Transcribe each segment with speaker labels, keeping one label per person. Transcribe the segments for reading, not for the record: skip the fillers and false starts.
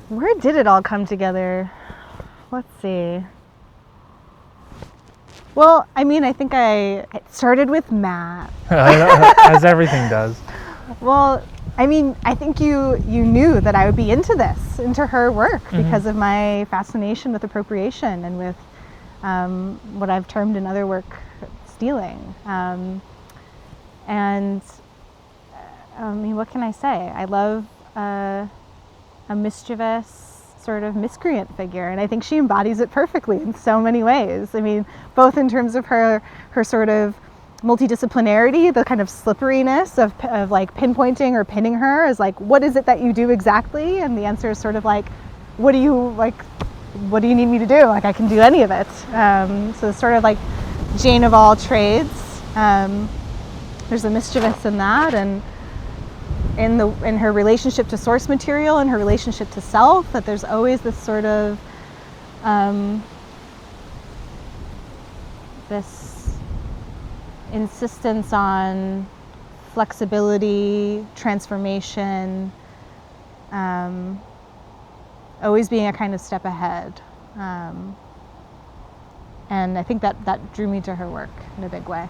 Speaker 1: Where did it all come together? Let's see. Well, I mean, I think it started with Matt.
Speaker 2: As everything does.
Speaker 1: Well, I mean, I think you knew that I would be into her work, because of my fascination with appropriation and with what I've termed in other work stealing. And I mean, what can I say? I love a mischievous sort of miscreant figure, and I think she embodies it perfectly in so many ways. I mean, both in terms of her sort of multidisciplinarity, the kind of slipperiness of like pinpointing or pinning her as like, what is it that you do exactly? And the answer is sort of like, what do you need me to do? Like, I can do any of it. So it's sort of like Jane of all trades. There's a mischievous in that, and in her relationship to source material and her relationship to self, that there's always this sort of this insistence on flexibility, transformation, always being a kind of step ahead. And I think that drew me to her work in a big way.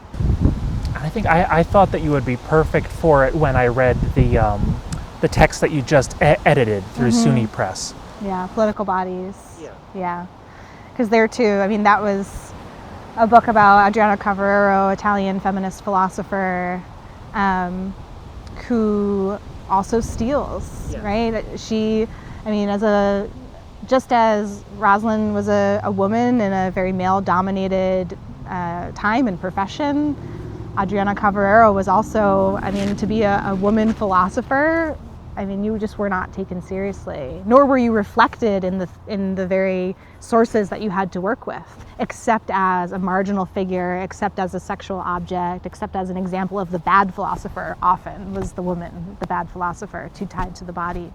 Speaker 2: I think I thought that you would be perfect for it when I read the text that you just edited through SUNY Press.
Speaker 1: Yeah, Political Bodies. Yeah. Because there too, I mean, that was a book about Adriana Cavarero, Italian feminist philosopher, who also steals, right? She, I mean, just as Rosalyn was a woman in a very male-dominated time and profession, Adriana Cavarero was also, I mean, to be a woman philosopher, I mean, you just were not taken seriously, nor were you reflected in the very sources that you had to work with, except as a marginal figure, except as a sexual object, except as an example of the bad philosopher. Often was the woman, the bad philosopher, too tied to the body.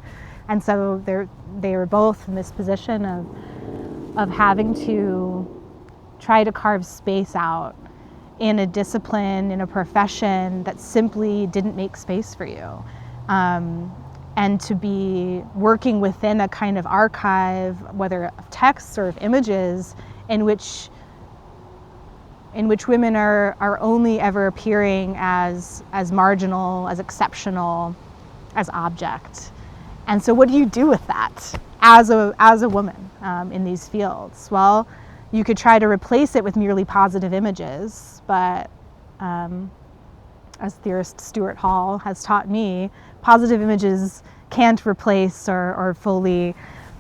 Speaker 1: And so they were both in this position of having to try to carve space out in a discipline, in a profession that simply didn't make space for you. And to be working within a kind of archive, whether of texts or of images, in which women are only ever appearing as marginal, as exceptional, as object. And so what do you do with that as a woman in these fields? Well, you could try to replace it with merely positive images, but as theorist Stuart Hall has taught me, positive images can't replace or fully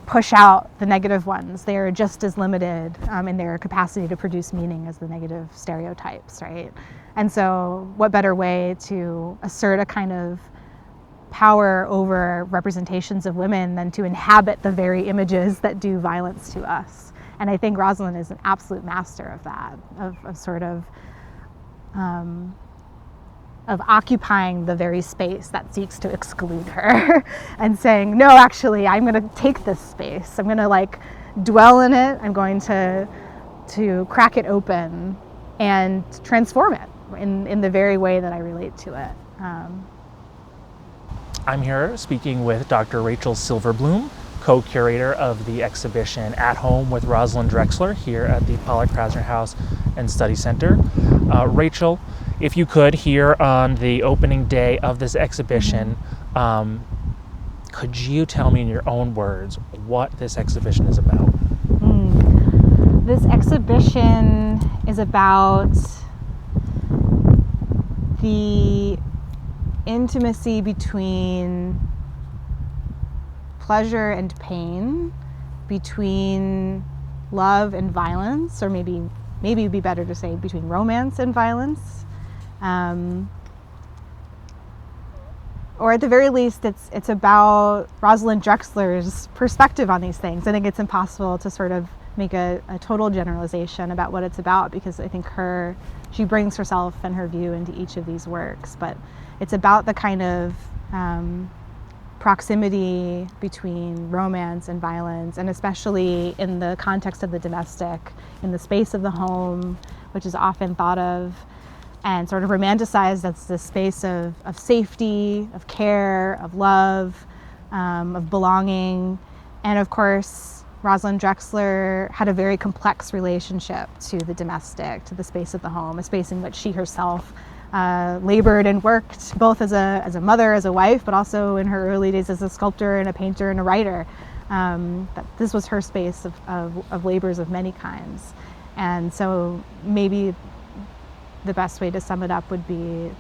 Speaker 1: push out the negative ones. They are just as limited in their capacity to produce meaning as the negative stereotypes, right? And so what better way to assert a kind of power over representations of women than to inhabit the very images that do violence to us? And I think Rosalyn is an absolute master of that, of sort of occupying the very space that seeks to exclude her and saying, no, actually, I'm going to take this space. I'm going to like dwell in it. I'm going to crack it open and transform it in the very way that I relate to it.
Speaker 2: I'm here speaking with Dr. Rachel Silverbloom, co-curator of the exhibition At Home with Rosalyn Drexler here at the Pollock-Krasner House and Study Center. Rachel, if you could, here on the opening day of this exhibition, could you tell me in your own words what this exhibition is about?
Speaker 1: This exhibition is about the intimacy between pleasure and pain, between love and violence, or maybe it'd be better to say between romance and violence. Or at the very least, it's about Rosalyn Drexler's perspective on these things. I think it's impossible to sort of make a total generalization about what it's about, because I think she brings herself and her view into each of these works. But it's about the kind of proximity between romance and violence, and especially in the context of the domestic, in the space of the home, which is often thought of and sort of romanticized as the space of safety, of care, of love, of belonging. And of course, Rosalyn Drexler had a very complex relationship to the domestic, to the space of the home, a space in which she herself labored and worked both as a mother, as a wife, but also in her early days as a sculptor and a painter and a writer. That this was her space of labors of many kinds. And so maybe the best way to sum it up would be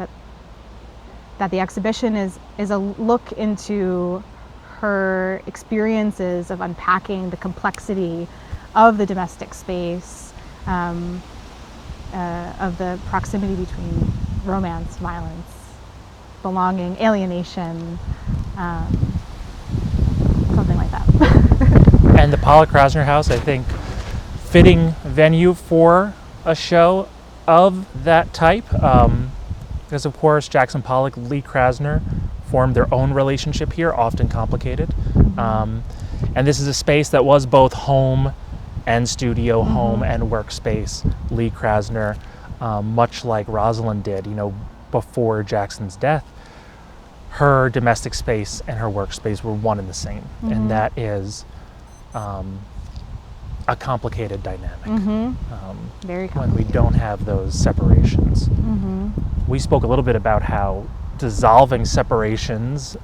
Speaker 1: that the exhibition is a look into her experiences of unpacking the complexity of the domestic space, of the proximity between romance, violence, belonging, alienation, something like that.
Speaker 2: And the Pollock-Krasner House, I think, fitting venue for a show of that type, because of course Jackson Pollock, Lee Krasner formed their own relationship here, often complicated. And this is a space that was both home and studio, home and workspace. Lee Krasner, much like Rosalyn did, before Jackson's death, her domestic space and her workspace were one and the same. And that is a complicated dynamic.
Speaker 1: Very complicated.
Speaker 2: When we don't have those separations. We spoke a little bit about how dissolving separations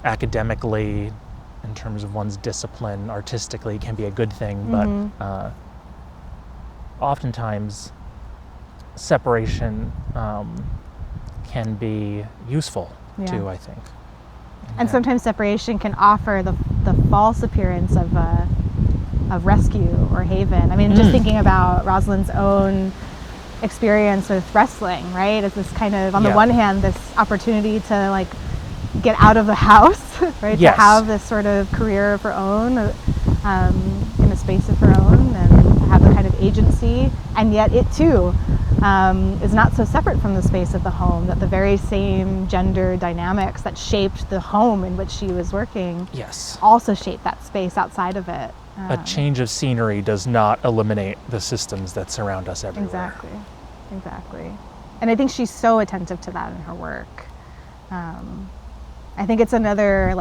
Speaker 2: academically, in terms of one's discipline, artistically, can be a good thing, but oftentimes separation can be useful too, I think.
Speaker 1: And sometimes separation can offer the false appearance of rescue or haven. I mean, just thinking about Rosalyn's own experience with wrestling, right? It's this kind of, on the one hand, this opportunity to like get out of the house, right? To have this sort of career of her own, in a space of her own, and have the kind of agency. And yet it too is not so separate from the space of the home, that the very same gender dynamics that shaped the home in which she was working also shaped that space outside of it.
Speaker 2: A change of scenery does not eliminate the systems that surround us everywhere.
Speaker 1: Exactly. And I think she's so attentive to that in her work. I think it's another,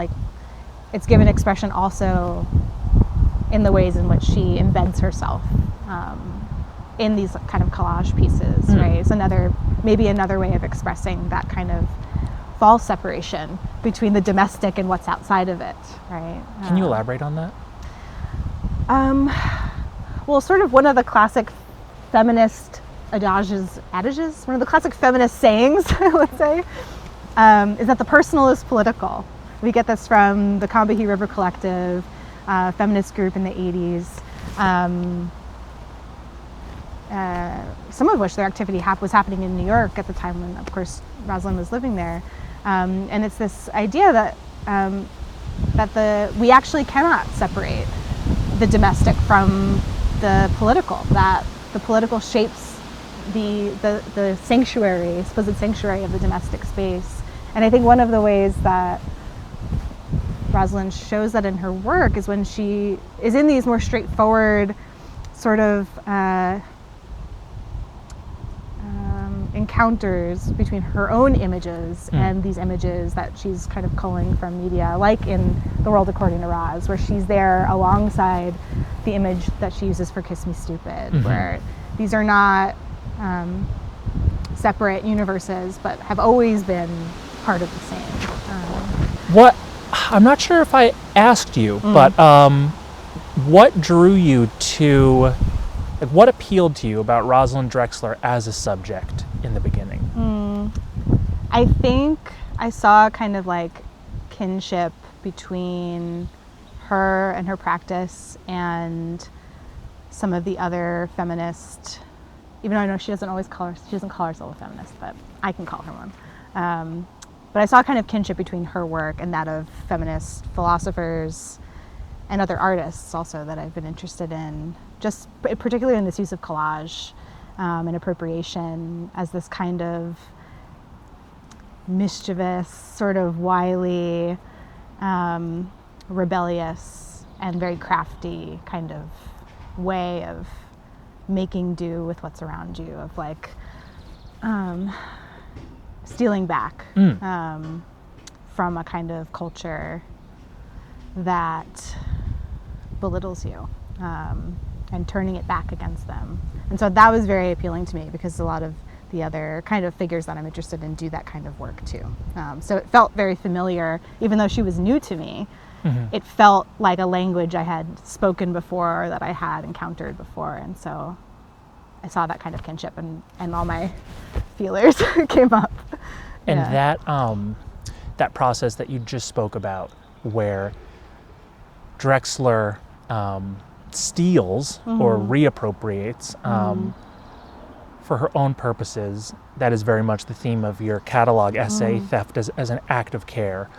Speaker 1: it's given expression also in the ways in which she embeds herself in these kind of collage pieces, right? It's maybe another way of expressing that kind of false separation between the domestic and what's outside of it, right?
Speaker 2: Can you elaborate on that?
Speaker 1: Well, sort of one of the classic feminist adages, one of the classic feminist sayings, let's say, is that the personal is political. We get this from the Combahee River Collective, feminist group in the 80s, some of which their activity was happening in New York at the time when, of course, Rosalyn was living there. And it's this idea that we actually cannot separate the domestic from the political, that the political shapes the sanctuary, supposed sanctuary of the domestic space. And I think one of the ways that Rosalyn shows that in her work is when she is in these more straightforward sort of encounters between her own images and these images that she's kind of culling from media, like in The World According to Roz, where she's there alongside the image that she uses for Kiss Me Stupid, where these are not separate universes, but have always been part of the same.
Speaker 2: I'm not sure if I asked you, but what drew you to, what appealed to you about Rosalyn Drexler as a subject in the beginning?
Speaker 1: I think I saw kind of kinship between her and her practice and some of the other feminist, even though I know she doesn't call herself a feminist, but I can call her one. But I saw kind of kinship between her work and that of feminist philosophers and other artists also that I've been interested in, just particularly in this use of collage and appropriation as this kind of mischievous, sort of wily, rebellious, and very crafty kind of way of making do with what's around you, of stealing back from a kind of culture that belittles you, and turning it back against them. And so that was very appealing to me, because a lot of the other kind of figures that I'm interested in do that kind of work too. So it felt very familiar, even though she was new to me. It felt like a language I had spoken before, or that I had encountered before. And so I saw that kind of kinship, and all my feelers came up.
Speaker 2: And that process that you just spoke about, where Drexler steals or reappropriates for her own purposes, that is very much the theme of your catalog essay, Theft as an Act of Care.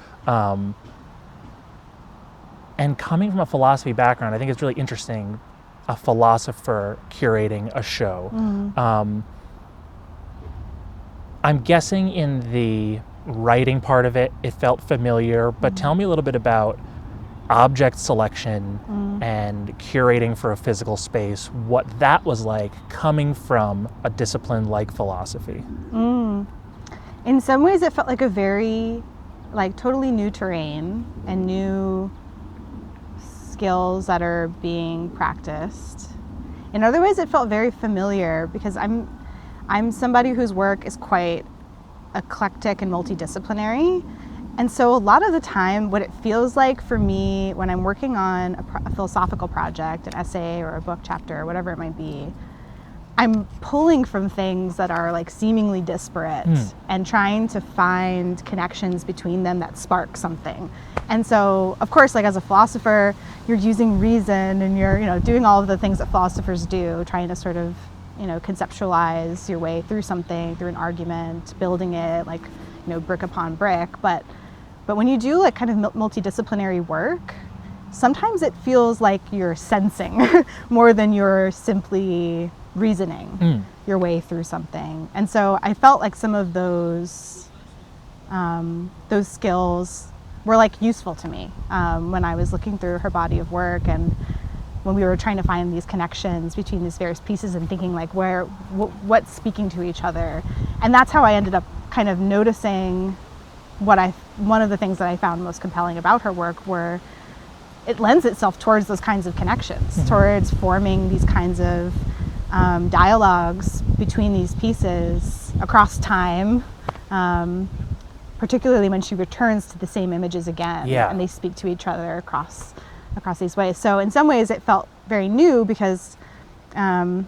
Speaker 2: And coming from a philosophy background, I think it's really interesting, a philosopher curating a show. I'm guessing in the writing part of it, it felt familiar, but tell me a little bit about object selection and curating for a physical space, what that was like coming from a discipline like philosophy.
Speaker 1: In some ways it felt like a very, totally new terrain and new skills that are being practiced. In other ways it felt very familiar, because I'm somebody whose work is quite eclectic and multidisciplinary. And so a lot of the time, what it feels like for me when I'm working on a philosophical project, an essay or a book chapter, or whatever it might be, I'm pulling from things that are seemingly disparate and trying to find connections between them that spark something. And so, of course, as a philosopher, you're using reason, and you're, doing all of the things that philosophers do, trying to sort of, conceptualize your way through something, through an argument, building it brick upon brick. But when you do kind of multidisciplinary work, sometimes it feels like you're sensing more than you're simply reasoning your way through something. And so I felt like some of those skills were useful to me when I was looking through her body of work, and when we were trying to find these connections between these various pieces and thinking what's speaking to each other. And that's how I ended up kind of noticing one of the things that I found most compelling about her work were it lends itself towards those kinds of connections, towards forming these kinds of dialogues between these pieces across time, particularly when she returns to the same images again, and they speak to each other across these ways. So in some ways it felt very new, because in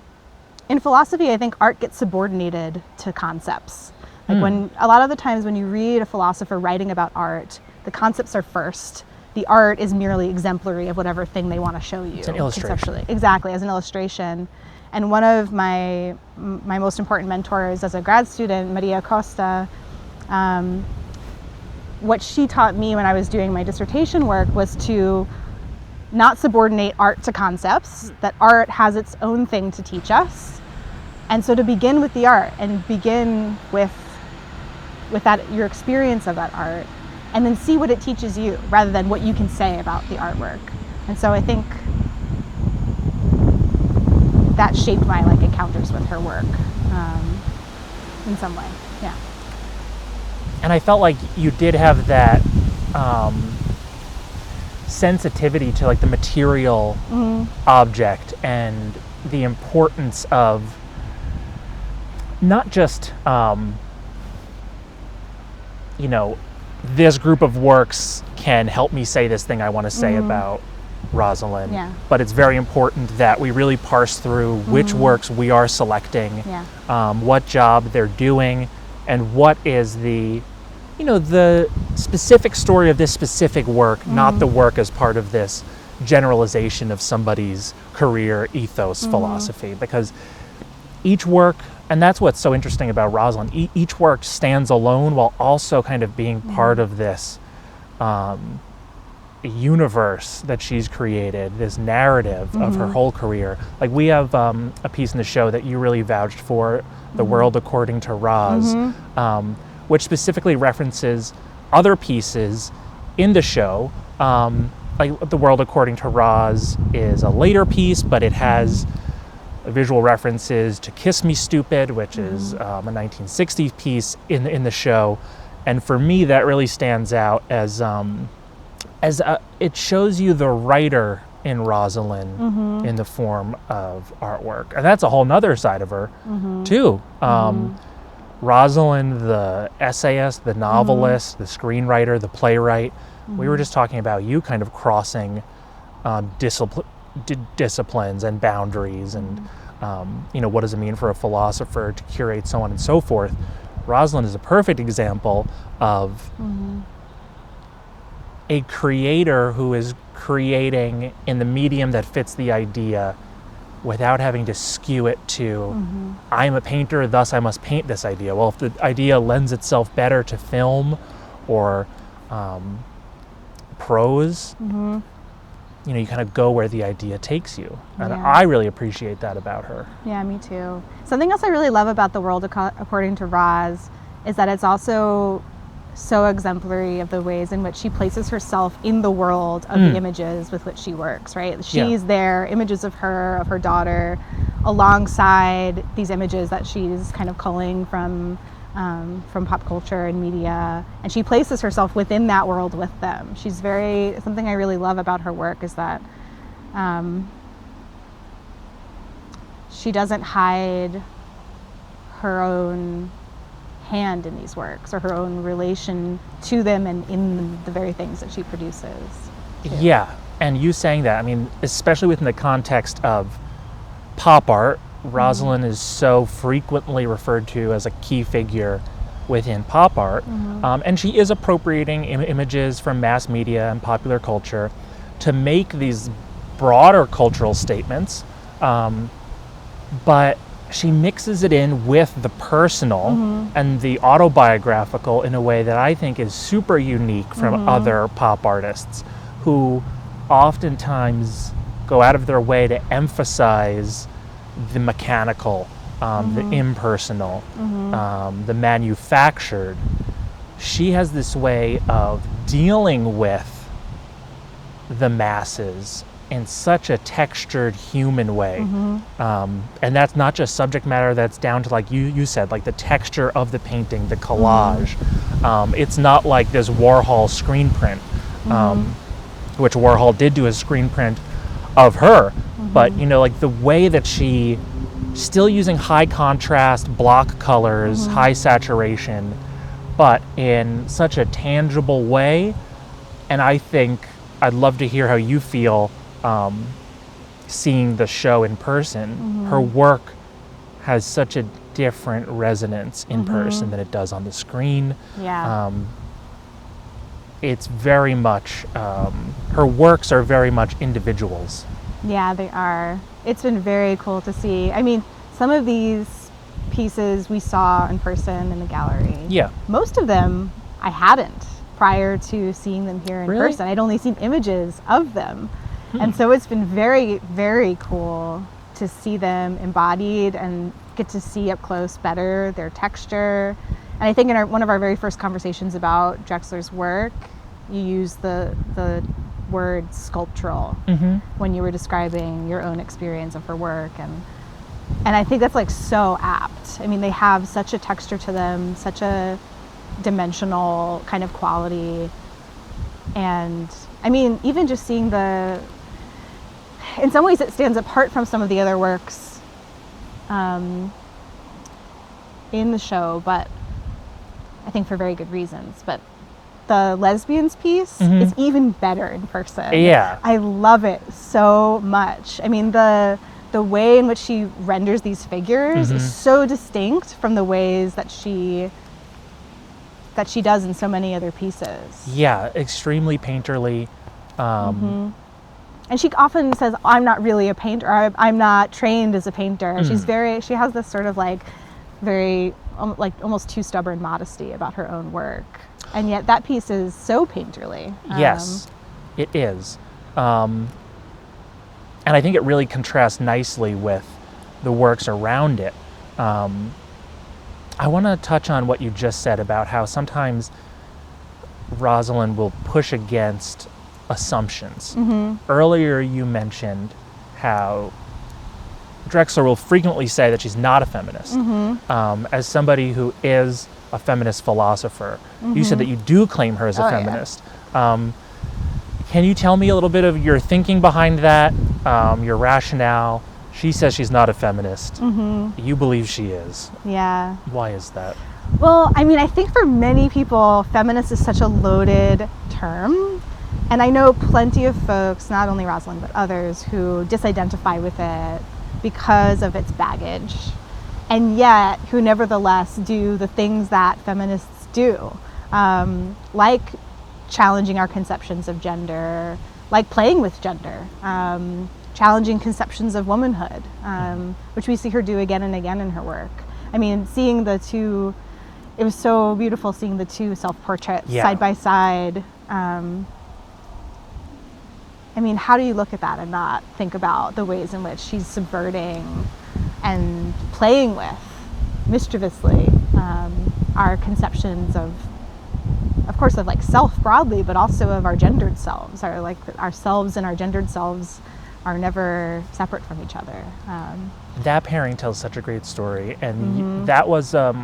Speaker 1: philosophy I think art gets subordinated to concepts. When a lot of the times when you read a philosopher writing about art, the concepts are first. The art is merely exemplary of whatever thing they want to show you.
Speaker 2: It's an illustration.
Speaker 1: Conceptually. Exactly, as an illustration. And one of my most important mentors as a grad student, Maria Costa, what she taught me when I was doing my dissertation work was to not subordinate art to concepts, that art has its own thing to teach us. And so to begin with the art and begin with that, your experience of that art, and then see what it teaches you rather than what you can say about the artwork. And so I think that shaped my encounters with her work in some way. Yeah.
Speaker 2: And I felt like you did have that sensitivity to the material object and the importance of not just this group of works can help me say this thing I want to say about Rosalyn, but it's very important that we really parse through which works we are selecting, what job they're doing, and what is the specific story of this specific work, not the work as part of this generalization of somebody's career, ethos, philosophy. Because each work, and that's what's so interesting about Rosalyn, each work stands alone while also kind of being part of this universe that she's created, this narrative of her whole career. We have a piece in the show that you really vouched for, The World According to Roz, which specifically references other pieces in the show. The World According to Roz is a later piece, but it has visual references to Kiss Me Stupid, which is a 1960s piece in the show. And for me, that really stands out as it shows you the writer in Rosalyn in the form of artwork. And that's a whole nother side of her, too. Rosalyn, the essayist, the novelist, the screenwriter, the playwright. We were just talking about you kind of crossing disciplines and boundaries and, what does it mean for a philosopher to curate, so on and so forth. Rosalyn is a perfect example of a creator who is creating in the medium that fits the idea without having to skew it to, I'm a painter, thus I must paint this idea. Well, if the idea lends itself better to film or prose, you kind of go where the idea takes you. And I really appreciate that about her.
Speaker 1: Yeah, me too. Something else I really love about The World According to Roz is that it's also so exemplary of the ways in which she places herself in the world of the images with which she works, right? She's there, images of her daughter, alongside these images that she's kind of culling from pop culture and media, and she places herself within that world with them. Something I really love about her work is that she doesn't hide her own hand in these works or her own relation to them and in the very things that she produces too.
Speaker 2: Yeah, and you saying that, I mean, especially within the context of pop art, Rosalyn is so frequently referred to as a key figure within pop art, and she is appropriating images from mass media and popular culture to make these broader cultural statements, but she mixes it in with the personal and the autobiographical in a way that I think is super unique from other pop artists who oftentimes go out of their way to emphasize the mechanical, the impersonal, the manufactured. She has this way of dealing with the masses in such a textured human way, and that's not just subject matter, that's down to, like you said, like the texture of the painting, the collage. It's not like this Warhol screen print, which Warhol did do a screen print of her, but like the way that she still using high contrast block colors, high saturation, but in such a tangible way. And I think I'd love to hear how you feel seeing the show in person. Her work has such a different resonance in person than it does on the screen. It's very much, her works are very much individuals.
Speaker 1: Yeah, they are. It's been very cool to see. I mean, some of these pieces we saw in person in the gallery.
Speaker 2: Yeah.
Speaker 1: Most of them I hadn't prior to seeing them here in person. I'd only seen images of them. And so it's been very, very cool to see them embodied and get to see up close better their texture. And I think in one of our very first conversations about Drexler's work, you used the word sculptural when you were describing your own experience of her work. And I think that's like so apt. I mean, they have such a texture to them, such a dimensional kind of quality. And I mean, even just seeing in some ways it stands apart from some of the other works in the show, but I think for very good reasons. But the lesbians piece is even better in person.
Speaker 2: Yeah.
Speaker 1: I love it so much. I mean, the way in which she renders these figures is so distinct from the ways that she does in so many other pieces.
Speaker 2: Yeah, extremely painterly.
Speaker 1: And she often says, I'm not really a painter, or I'm not trained as a painter. She has this sort of like very, like almost too stubborn modesty about her own work. And yet that piece is so painterly.
Speaker 2: Yes, it is. And I think it really contrasts nicely with the works around it. I want to touch on what you just said about how sometimes Rosalyn will push against assumptions. Earlier you mentioned how Drexler will frequently say that she's not a feminist. As somebody who is a feminist philosopher, you said that you do claim her as a feminist. Can you tell me a little bit of your thinking behind that, your rationale? She says she's not a feminist. Mm-hmm. You believe she is.
Speaker 1: Yeah.
Speaker 2: Why is that?
Speaker 1: Well, I mean, I think for many people, feminist is such a loaded term. And I know plenty of folks, not only Rosalyn, but others, who disidentify with it because of its baggage. And yet, who nevertheless do the things that feminists do, like challenging our conceptions of gender, like playing with gender, challenging conceptions of womanhood, which we see her do again and again in her work. I mean, seeing the two, it was so beautiful seeing the two self-portraits side by side. I mean, how do you look at that and not think about the ways in which she's subverting and playing with, mischievously, our conceptions of course, of like self broadly, but also of our gendered selves. Ourselves and our gendered selves are never separate from each other.
Speaker 2: That pairing tells such a great story, and that was a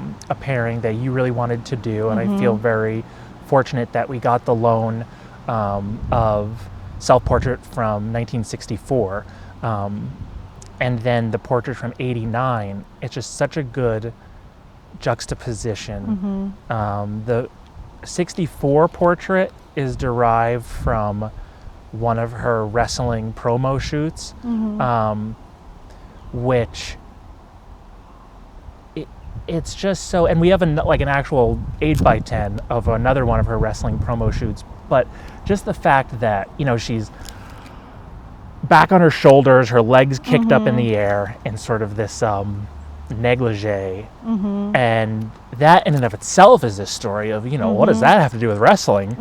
Speaker 2: pairing that you really wanted to do, and I feel very fortunate that we got the loan of self-portrait from 1964, and then the portrait from 89. It's just such a good juxtaposition. The 64 portrait is derived from one of her wrestling promo shoots, which it's just so, and we have an actual 8x10 of another one of her wrestling promo shoots, but just the fact that, you know, she's back on her shoulders, her legs kicked up in the air in sort of this negligee, and that in and of itself is this story of, you know, what does that have to do with wrestling?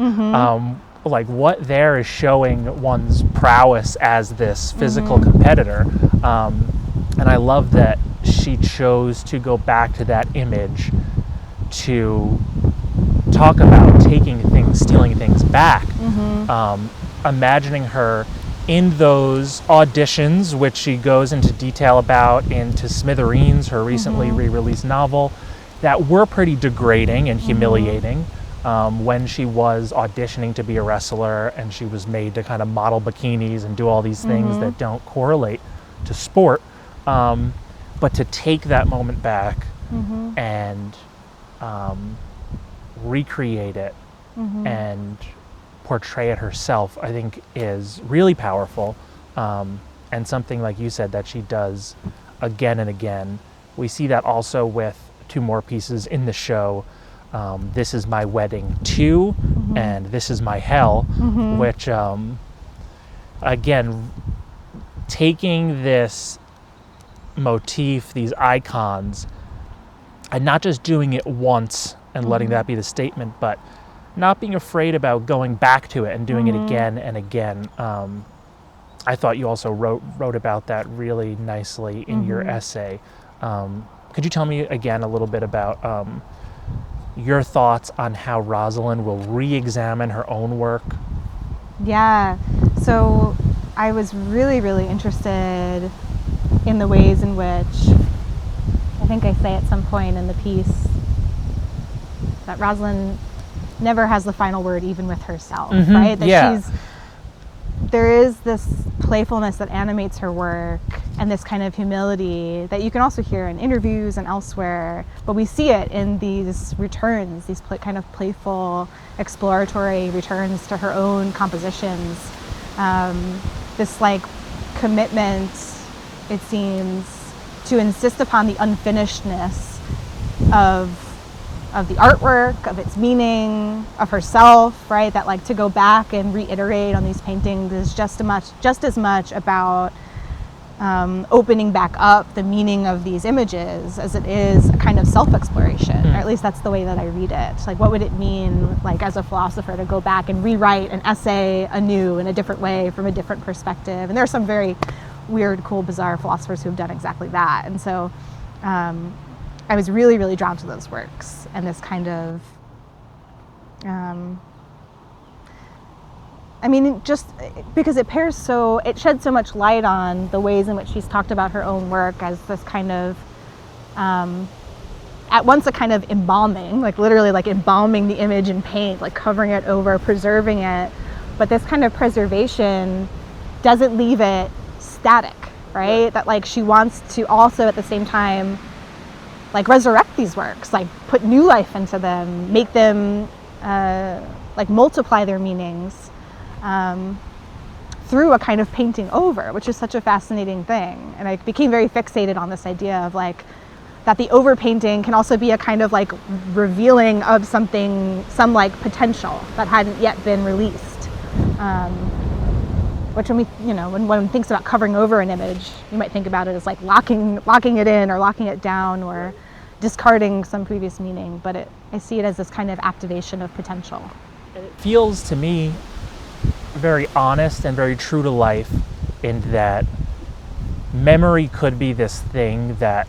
Speaker 2: Like what there is showing one's prowess as this physical competitor, and I love that she chose to go back to that image to talk about taking things, stealing things back, imagining her in those auditions, which she goes into detail about into Smithereens, her recently re-released novel, that were pretty degrading and humiliating, when she was auditioning to be a wrestler and she was made to kind of model bikinis and do all these things that don't correlate to sport, but to take that moment back and recreate it and portray it herself, I think is really powerful, and something, like you said, that she does again and again. We see that also with two more pieces in the show, This Is My Wedding 2 and This Is My Hell, which again, taking this motif, these icons, and not just doing it once and letting that be the statement, but not being afraid about going back to it and doing it again and again. I thought you also wrote about that really nicely in your essay. Could you tell me again a little bit about your thoughts on how Rosalyn will re-examine her own work?
Speaker 1: Yeah, so I was really, really interested in the ways in which, I think I say at some point in the piece, that Rosalyn never has the final word even with herself, right? That there is this playfulness that animates her work and this kind of humility that you can also hear in interviews and elsewhere, but we see it in these returns, these kind of playful, exploratory returns to her own compositions. This like commitment, it seems, to insist upon the unfinishedness of the artwork, of its meaning, of herself, right? That like to go back and reiterate on these paintings is just as much about opening back up the meaning of these images as it is a kind of self-exploration, or at least that's the way that I read it. Like, what would it mean, like as a philosopher, to go back and rewrite an essay anew in a different way from a different perspective? And there are some very weird, cool, bizarre philosophers who have done exactly that. And so I was really, really drawn to those works and this kind of, I mean, just because it sheds so much light on the ways in which she's talked about her own work as this kind of, at once a kind of embalming, like literally like embalming the image in paint, like covering it over, preserving it, but this kind of preservation doesn't leave it static, right? That like she wants to also at the same time like resurrect these works, like put new life into them, make them like multiply their meanings through a kind of painting over, which is such a fascinating thing. And I became very fixated on this idea of like that the overpainting can also be a kind of like revealing of something, some like potential that hadn't yet been released. Which when we, you know, when one thinks about covering over an image, you might think about it as like locking it in or locking it down or discarding some previous meaning, but I see it as this kind of activation of potential.
Speaker 2: It feels to me very honest and very true to life in that memory could be this thing that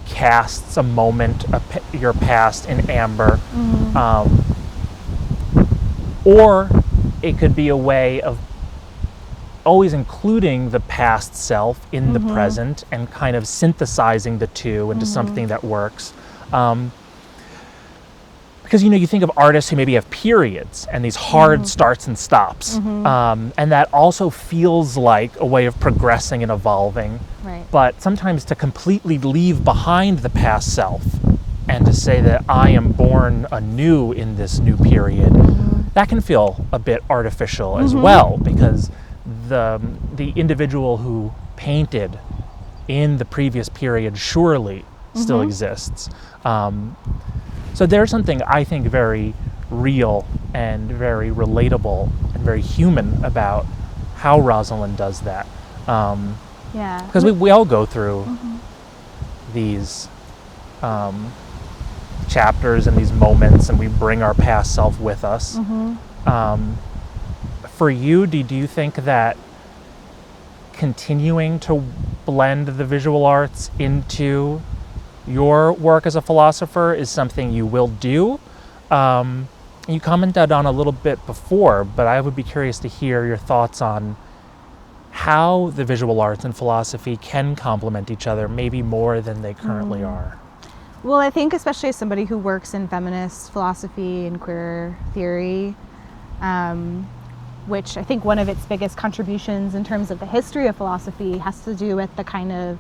Speaker 2: casts a moment of your past in amber, or it could be a way of always including the past self in the present and kind of synthesizing the two into something that works. Because, you know, you think of artists who maybe have periods and these hard starts and stops. And that also feels like a way of progressing and evolving.
Speaker 1: Right.
Speaker 2: But sometimes to completely leave behind the past self and to say that I am born anew in this new period, that can feel a bit artificial as well, because the individual who painted in the previous period surely still exists. So there's something I think very real and very relatable and very human about how Rosalyn does that. Because we all go through these chapters and these moments, and we bring our past self with us. For you, do you think that continuing to blend the visual arts into your work as a philosopher is something you will do? You commented on a little bit before, but I would be curious to hear your thoughts on how the visual arts and philosophy can complement each other, maybe more than they currently are.
Speaker 1: Well, I think especially as somebody who works in feminist philosophy and queer theory, which I think one of its biggest contributions in terms of the history of philosophy has to do with the kind of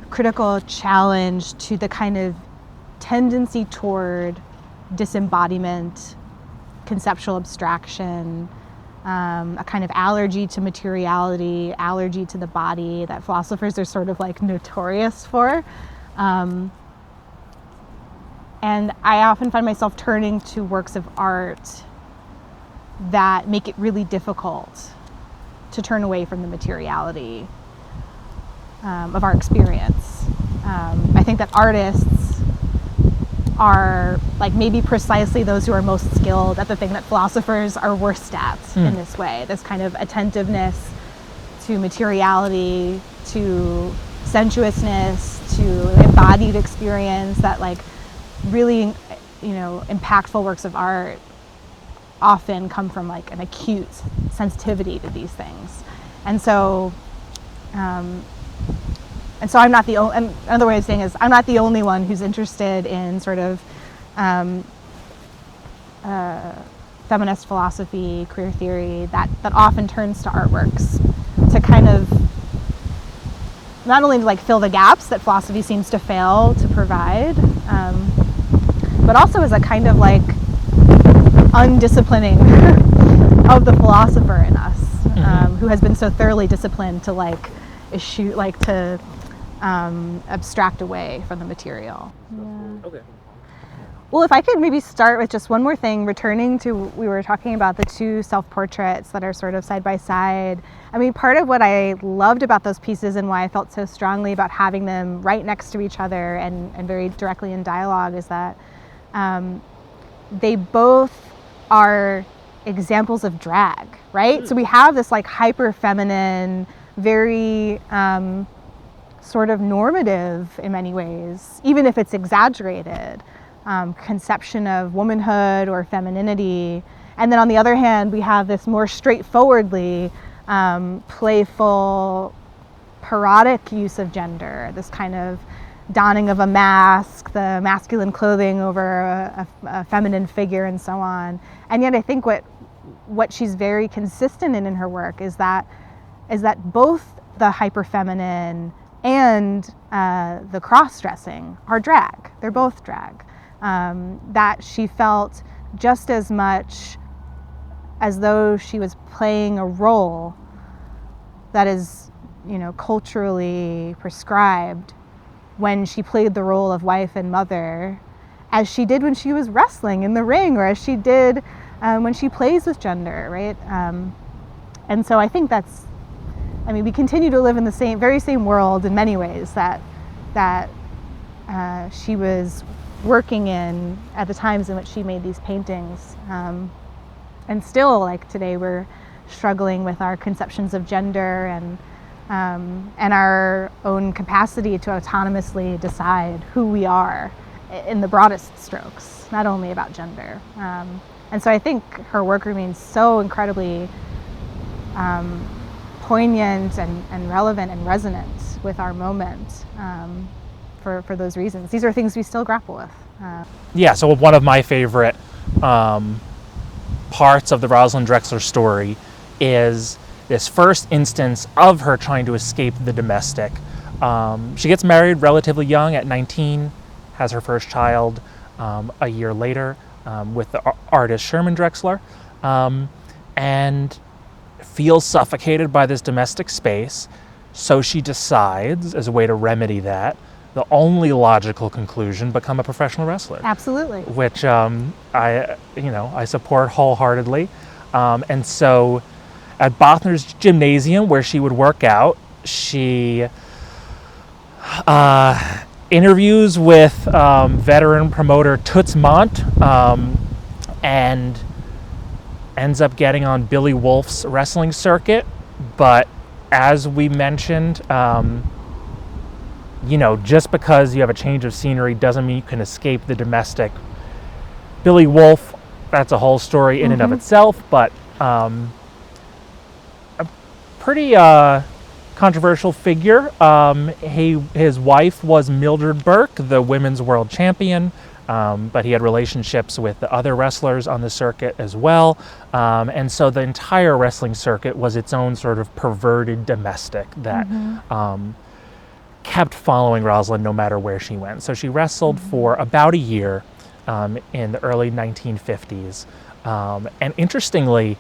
Speaker 1: critical challenge to the kind of tendency toward disembodiment, conceptual abstraction, a kind of allergy to materiality, allergy to the body that philosophers are sort of like notorious for. And I often find myself turning to works of art that make it really difficult to turn away from the materiality of our experience. I think that artists are like maybe precisely those who are most skilled at the thing that philosophers are worst at in this way, this kind of attentiveness to materiality, to sensuousness, to embodied experience, that like really, you know, impactful works of art often come from like an acute sensitivity to these things. And so I'm not the only, and another way of saying is I'm not the only one who's interested in sort of feminist philosophy, queer theory, that often turns to artworks to kind of not only to like fill the gaps that philosophy seems to fail to provide, but also as a kind of like undisciplining of the philosopher in us, who has been so thoroughly disciplined to like eschew, like to abstract away from the material. Yeah.
Speaker 2: Okay.
Speaker 1: Well, if I could maybe start with just one more thing, returning to, we were talking about the two self-portraits that are sort of side by side. I mean, part of what I loved about those pieces and why I felt so strongly about having them right next to each other and very directly in dialogue is that they both are examples of drag, right? So we have this like hyper feminine, very sort of normative in many ways, even if it's exaggerated, conception of womanhood or femininity. And then on the other hand, we have this more straightforwardly playful, parodic use of gender, this kind of donning of a mask, the masculine clothing over a feminine figure and so on. And yet I think what what she's very consistent in her work is that both the hyperfeminine and the cross-dressing are drag. They're both drag. That she felt just as much as though she was playing a role that is, culturally prescribed when she played the role of wife and mother, as she did when she was wrestling in the ring, or as she did when she plays with gender, right? And so I think we continue to live in the very same world in many ways that she was working in at the times in which she made these paintings. And still, like today, we're struggling with our conceptions of gender and our own capacity to autonomously decide who we are in the broadest strokes, not only about gender. And so I think her work remains so incredibly poignant and relevant and resonant with our moment for those reasons. These are things we still grapple with.
Speaker 2: So one of my favorite parts of the Rosalyn Drexler story is this first instance of her trying to escape the domestic. She gets married relatively young at 19, has her first child a year later with the artist Sherman Drexler, and feels suffocated by this domestic space. So she decides, as a way to remedy that, the only logical conclusion, become a professional wrestler.
Speaker 1: Absolutely.
Speaker 2: Which I support wholeheartedly. And so at Bothner's Gymnasium, where she would work out, she interviews with veteran promoter Toots Mondt and ends up getting on Billy Wolf's wrestling circuit. But as we mentioned, just because you have a change of scenery doesn't mean you can escape the domestic. Billy Wolf, that's a whole story in and of itself, but a pretty controversial figure. His wife was Mildred Burke, the women's world champion, but he had relationships with the other wrestlers on the circuit as well. And so the entire wrestling circuit was its own sort of perverted domestic that kept following Rosalyn no matter where she went. So she wrestled for about a year in the early 1950s. And interestingly,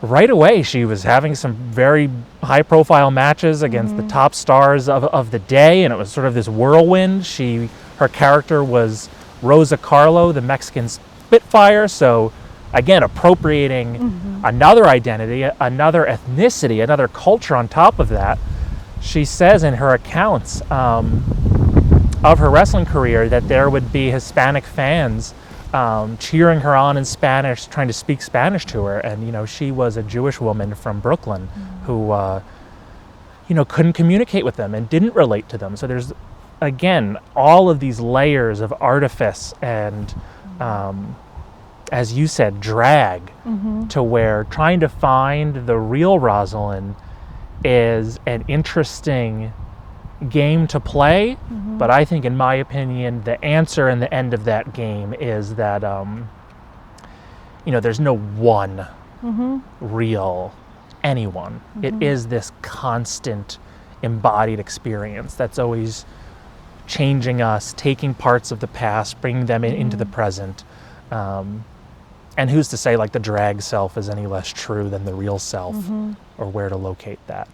Speaker 2: right away she was having some very high-profile matches against the top stars of the day, and it was sort of this whirlwind. Her character was Rosa Carlo, the Mexican Spitfire, so again, appropriating another identity, another ethnicity, another culture on top of that. She says in her accounts of her wrestling career that there would be Hispanic fans cheering her on in Spanish, trying to speak Spanish to her. And, she was a Jewish woman from Brooklyn who, couldn't communicate with them and didn't relate to them. So there's, again, all of these layers of artifice and, as you said, drag, to where trying to find the real Rosalyn is an interesting game to play, but I think, in my opinion, the answer and the end of that game is that there's no one real anyone. It is this constant embodied experience that's always changing us, taking parts of the past, bringing them into the present. And who's to say, like, the drag self is any less true than the real self, or where to locate that.